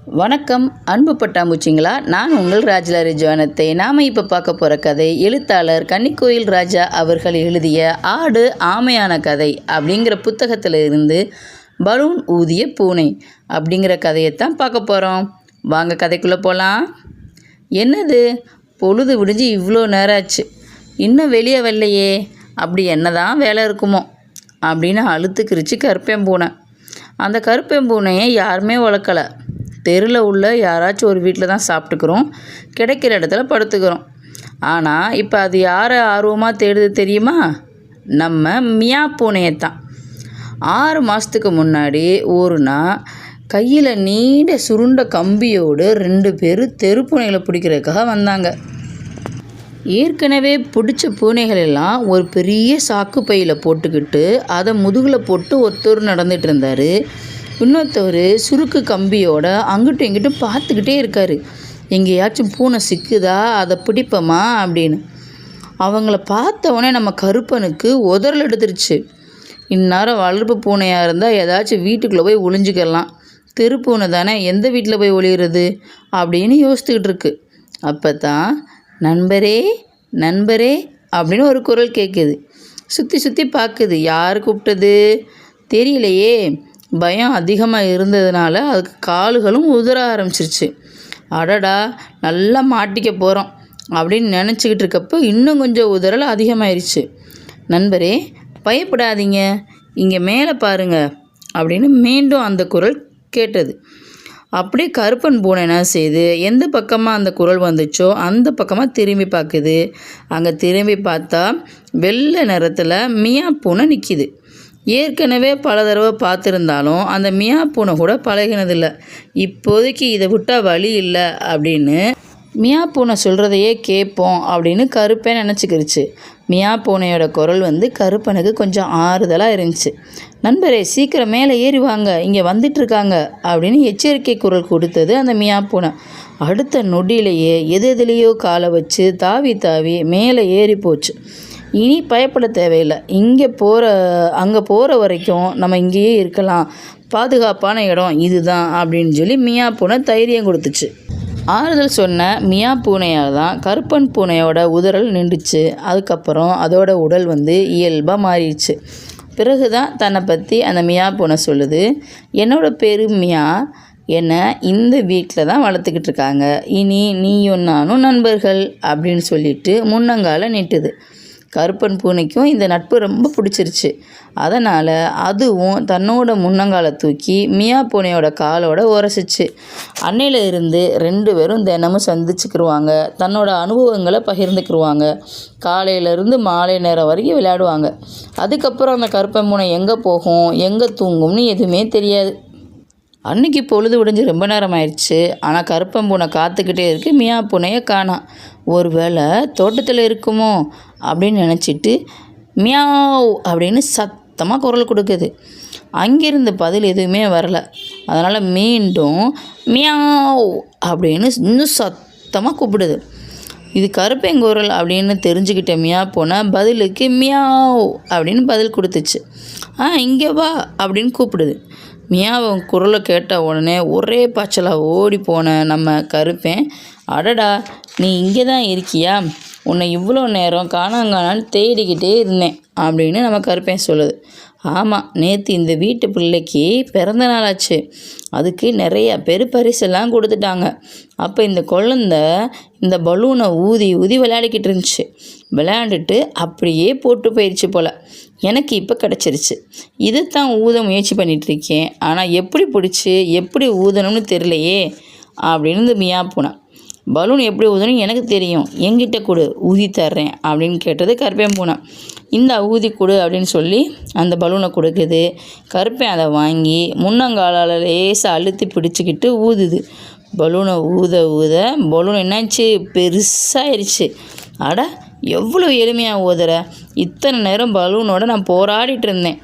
வணக்கம் அன்பு பட்டாம்பூச்சிங்களா. நான் உங்கள் ராஜலாரி ஜோனத்தை. நாம் இப்போ பார்க்க போகிற கதை எழுத்தாளர் கன்னிக்கோயில் ராஜா அவர்கள் எழுதிய ஆடு ஆமையான கதை அப்படிங்கிற புத்தகத்தில் இருந்து பலூன் ஊதிய பூனை அப்படிங்கிற கதையைத்தான் பார்க்க போகிறோம். வாங்க கதைக்குள்ளே போகலாம். என்னது, பொழுது விடிஞ்சு இவ்வளோ நேரம் ஆச்சு, இன்னும் வெளியே வரலையே, அப்படி என்ன தான் வேலை இருக்குமோ அப்படின்னு அழுத்துக்கிரிச்சு கருப்பேம்பூனை. அந்த கருப்பேம்பூனையை யாருமே வளர்க்கலை. தெருவில் உள்ள யாராச்சும் ஒரு வீட்டில் தான் சாப்பிட்டுக்கிறோம், கிடைக்கிற இடத்துல படுத்துக்கிறோம். ஆனால் இப்போ அது யாரை ஆர்வமாக தேடுது தெரியுமா? நம்ம மியா பூனையைத்தான். 6 மாதத்துக்கு முன்னாடி ஒரு நாள் கையில் நீண்ட சுருண்ட கம்பியோடு 2 பேர் தெருப்பூனைகளை பிடிக்கிறதுக்காக வந்தாங்க. ஏற்கனவே பிடிச்ச பூனைகள் எல்லாம் ஒரு பெரிய சாக்கு பையில் போட்டுக்கிட்டு அதை முதுகில் போட்டு ஒருத்தர் நடந்துகிட்டு இருந்தார். இன்னொருத்தவர் சுருக்கு கம்பியோட அங்கிட்டும் இங்கிட்டும் பார்த்துக்கிட்டே இருக்கார். எங்கேயாச்சும் பூனை சிக்குதா, அதை பிடிப்போமா அப்படின்னு. அவங்கள பார்த்தவொடனே நம்ம கருப்பனுக்கு உதறல் எடுத்துருச்சு. இந்நேரம் வளர்ப்பு பூனையாக இருந்தால் ஏதாச்சும் வீட்டுக்குள்ளே போய் ஒளிஞ்சிக்கலாம், தெருப்பூனை தானே, எந்த வீட்டில் போய் ஒளிகிறது அப்படின்னு யோசித்துக்கிட்டு இருக்கு. அப்போ தான் நண்பரே நண்பரே அப்படின்னு ஒரு குரல் கேட்குது. சுற்றி சுற்றி பார்க்குது. யார் கூப்பிட்டது தெரியலையே. பயம் அதிகமாக இருந்ததுனால அதுக்கு கால்களும் உதற ஆரம்பிச்சிருச்சு. அடடா, நல்லா மாட்டிக்க போகிறோம் அப்படின்னு நினச்சிக்கிட்டு இருக்கப்போ இன்னும் கொஞ்சம் உதறல் அதிகமாயிருச்சு. நண்பரே பயப்படாதீங்க, இங்கே மேலே பாருங்க அப்படின்னு மீண்டும் அந்த குரல் கேட்டது. அப்படியே கருப்பன் பூனை என்ன செய்யுது, எந்த பக்கமாக அந்த குரல் வந்துச்சோ அந்த பக்கமாக திரும்பி பார்க்குது. அங்கே திரும்பி பார்த்தா வெள்ளை நிறத்தில் மியா பூனை நிற்கிது. ஏற்கனவே பல தடவை பார்த்துருந்தாலும் அந்த மியா பூனை கூட பழகினதில்லை. இப்போதைக்கு இதை விட்டால் வழி இல்லை அப்படின்னு மியா பூனை சொல்கிறதையே கேட்போம் அப்படின்னு கருப்பேன் நினச்சிக்கிருச்சு. மியா பூனையோட குரல் கருப்பனுக்கு கொஞ்சம் ஆறுதலாக இருந்துச்சு. நண்பரே சீக்கிரம் மேலே ஏறி வாங்க, இங்கே வந்துட்டுருக்காங்க அப்படின்னு எச்சரிக்கை குரல் கொடுத்தது அந்த மியா பூனை. அடுத்த நொடியிலேயே எதுலேயோ காலை வச்சு தாவி தாவி மேலே ஏறி போச்சு. இனி பயப்பட தேவையில்லை, அங்கே போகிற வரைக்கும் நம்ம இங்கேயே இருக்கலாம், பாதுகாப்பான இடம் இதுதான் அப்படின்னு சொல்லி மியா பூனை தைரியம் கொடுத்துச்சு. ஆறுதல் சொன்ன மியா பூனையால் தான் கருப்பன் பூனையோட உதறல் நின்றுச்சு. அதுக்கப்புறம் அதோட உடல் இயல்பாக மாறிடுச்சு. பிறகு தான் தன்னை பற்றி அந்த மியா பூனை சொல்லுது. என்னோடய பேரு மியா, என்னை இந்த வீட்டில் தான் வளர்த்துக்கிட்டு இருக்காங்க, இனி நீயும் நானும் நண்பர்கள் அப்படின்னு சொல்லிட்டு முன்னங்கால நீட்டுது. கருப்பன் பூனைக்கும் இந்த நட்பு ரொம்ப பிடிச்சிருச்சு. அதனால் அதுவும் தன்னோட முன்னங்காலை தூக்கி மியா பூனையோட காலோட உரசிச்சு. அன்னையில் இருந்து 2 பேரும் தினமும் சந்திச்சுக்கிடுவாங்க, தன்னோட அனுபவங்களை பகிர்ந்துக்கிடுவாங்க. காலையிலேருந்து மாலை நேரம் வரைக்கும் விளையாடுவாங்க. அதுக்கப்புறம் அந்த கருப்பன் பூனை எங்கே போகும் எங்கே தூங்கும்னு எதுவுமே தெரியாது. அன்றைக்கி பொழுது விடிஞ்சு ரொம்ப நேரம் ஆயிடுச்சு. ஆனால் கருப்பம்பூனை காத்துக்கிட்டே இருக்குது, மியா பூனையை காணோம். ஒரு வேளை தோட்டத்தில் இருக்குமோ அப்படின்னு நினச்சிட்டு மியாவ் அப்படின்னு சத்தமாக குரல் கொடுக்குது. அங்கேருந்து பதில் எதுவுமே வரலை. அதனால் மீண்டும் மியாவ் அப்படின்னு இன்னும் சத்தமாக கூப்பிடுது. இது கருப்பேங்குரல் அப்படின்னு தெரிஞ்சுக்கிட்ட மியா பூனை பதிலுக்கு மியாவ் அப்படின்னு பதில் கொடுத்துச்சு. இங்கே வா அப்படின்னு கூப்பிடுது. மியாவன் குரலை கேட்ட உடனே ஒரே பாய்ச்சலாக ஓடி போன நம்ம கருப்பேன், அடடா நீ இங்கே தான் இருக்கியா, உன்னை இவ்வளோ நேரம் காணாங்கானான்னு தேடிக்கிட்டே இருந்தேன் அப்படின்னு நம்ம கருப்பேன் சொல்லுது. ஆமாம், நேற்று இந்த வீட்டு பிள்ளைக்கு பிறந்த நாளாச்சு, அதுக்கு நிறைய பேர் பரிசெல்லாம் கொடுத்துட்டாங்க. அப்போ இந்த குழந்தை இந்த பலூனை ஊதி ஊதி விளையாடிக்கிட்டு இருந்துச்சு. விளையாண்டுட்டு அப்படியே போட்டு போயிடுச்சு போல். எனக்கு இப்போ கிடச்சிருச்சு. இதைத்தான் ஊத முயற்சி பண்ணிகிட்ருக்கேன், ஆனால் எப்படி பிடிச்சி எப்படி ஊதணும்னு தெரியலையே அப்படின்னு இந்த மியா பூனை. பலூன் எப்படி ஊதணும் எனக்கு தெரியும், என்கிட்ட கொடு ஊதி தர்றேன் அப்படின்னு கேட்டது கருப்பேன் பூனை. இந்த ஊதி கொடு அப்படின்னு சொல்லி அந்த பலூனை கொடுக்குது. கருப்பேன் அதை வாங்கி முன்னங்காலால் லேசாக அழுத்தி பிடிச்சிக்கிட்டு ஊதுது. பலூனை ஊத ஊத பலூன் என்னாச்சு, பெருசாகிடுச்சு. அட எவ்வளோ எளிமையாக ஊதுற, இத்தனை நேரம் பலூனோட நான் போராடிட்டு இருந்தேன்.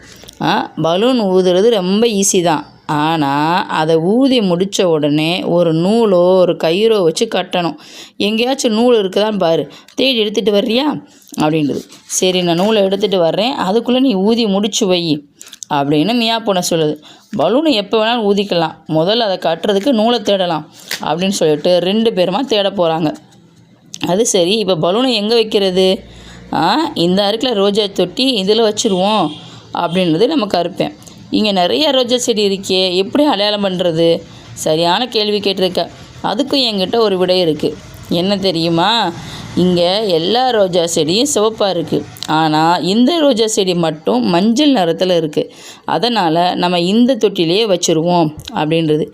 பலூன் ஊதுறது ரொம்ப ஈஸி தான், ஆனால் அதை ஊதி முடித்த உடனே ஒரு நூலோ ஒரு கயிறோ வச்சு கட்டணும். எங்கேயாச்சும் நூல் இருக்குதான்னு பாரு, தேடி எடுத்துகிட்டு வர்றியா அப்படின்றது. சரி, நான் நூலை எடுத்துகிட்டு வர்றேன், அதுக்குள்ளே நீ ஊதி முடிச்சு வை அப்படின்னு மியா பூனை சொல்லுது. பலூனை எப்போ வேணாலும் ஊதிக்கலாம், முதல்ல அதை கட்டுறதுக்கு நூலை தேடலாம் அப்படின்னு சொல்லிட்டு 2 பேருமா தேட போகிறாங்க. அது சரி, இப்போ பலூனை எங்கே வைக்கிறது? இந்த அருகில் ரோஜா தொட்டி, இதில் வச்சுருவோம் அப்படின்றது நம்ம கருப்பேன். இங்கே நிறைய ரோஜா செடி இருக்கே, எப்படி அடையாளம் பண்ணுறது? சரியான கேள்வி கேட்டிருக்க. அதுக்கும் என்கிட்ட ஒரு விடை இருக்குது. என்ன தெரியுமா? இங்கே எல்லா ரோஜா செடியும் சிவப்பாக இருக்குது, ஆனால் இந்த ரோஜா செடி மட்டும் மஞ்சள் நிறத்தில் இருக்குது. அதனால் நம்ம இந்த தொட்டிலேயே வச்சுருவோம் அப்படின்றது.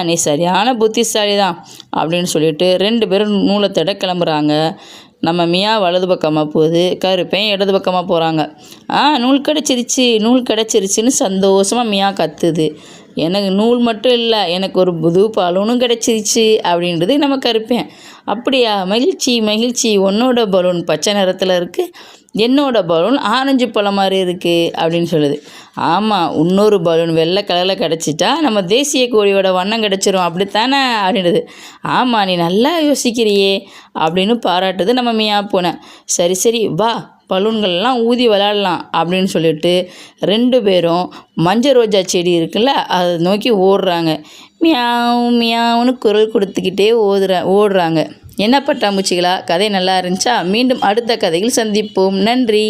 நீ சரியான புத்திசாலி தான் அப்படின்னு சொல்லிட்டு 2 பேரும் நூலை தேட கிளம்புறாங்க. நம்ம மியா வலது பக்கமாக போகுது, கருப்பேன் இடது பக்கமாக போகிறாங்க. நூல் கிடச்சிருச்சுன்னு சந்தோஷமாக மியா கத்துது. எனக்கு நூல் மட்டும் இல்லை, எனக்கு ஒரு புது பலூனும் கிடச்சிருச்சு அப்படின்றது நம்ம கருப்பேன். அப்படியா, மகிழ்ச்சி மகிழ்ச்சி, உன்னோட பலூன் பச்சை நிறத்தில் இருக்குது, என்னோட பலூன் ஆரஞ்சு பழம் மாதிரி இருக்குது அப்படின்னு சொல்லுது. ஆமாம், இன்னொரு பலூன் வெள்ளை கலரில் கிடச்சிட்டா நம்ம தேசிய கொடியோட வண்ணம் கிடச்சிரும் அப்படித்தானே அப்படின்றது. ஆமாம், நீ நல்லா யோசிக்கிறியே அப்படின்னு பாராட்டுது நம்ம மியா பூனை. சரி வா, பலூன்கள்லாம் ஊதி விளாடலாம் அப்படின்னு சொல்லிட்டு 2 பேரும் மஞ்சள் ரோஜா செடி இருக்குல்ல, அதை நோக்கி ஓடுறாங்க. மியாவ் மியாவுன்னு குரல் கொடுத்துக்கிட்டே ஓடுறாங்க. என்ன பட்டாம்பூச்சிகளா, கதை நல்லா இருந்துச்சா? மீண்டும் அடுத்த கதையில் சந்திப்போம். நன்றி.